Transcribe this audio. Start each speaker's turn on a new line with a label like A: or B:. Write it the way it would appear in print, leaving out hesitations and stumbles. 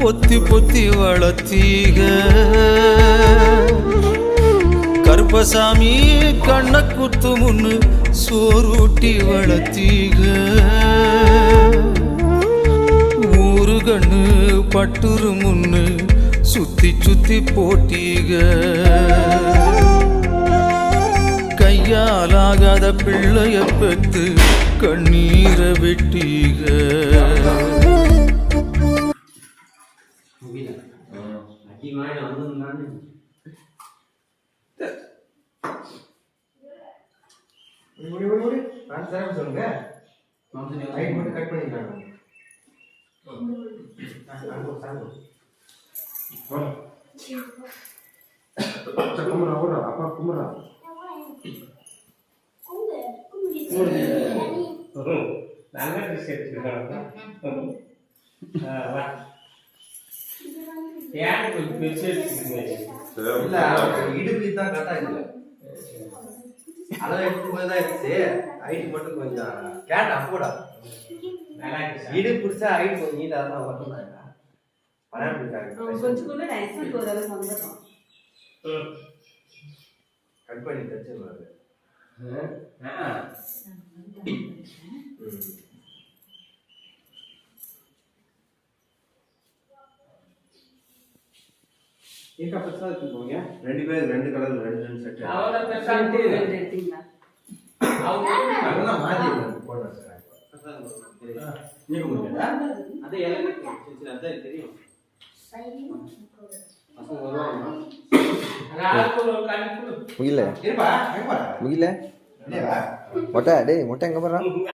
A: பொத்தி பொத்தி வளர்த்தீக கருப்பசாமி கண்ண குத்து முன்னு சோறுட்டி வளர்த்தீக ஊரு கண்ணு பட்டுரு முன்னு சுத்தி சுத்தி போட்டீக கையாலாகாத பிள்ளைய பெத்து கண்ணீரை வெட்டீக
B: சொல்லுங்க கட் பண்ணிக்கலாம் குமரா அப்பா குமரா இடுப்பு தான் கரெக்டா இல்ல அதான் எடுத்துதான் இருந்துச்சு ஹைட் மட்டும் கொஞ்சம் கேட்டா போடா இடுப்பு பிடிச்சா ஹைட் கொஞ்சம் நீட்டா தான் வரணும் கட் பண்ணி தச்சுருவாரு ரெண்டு பேர் ரெண்டு கலர் ரெண்டு செட்
C: முகில முகில மொட்டை டேய் மொட்டை எங்க போறான்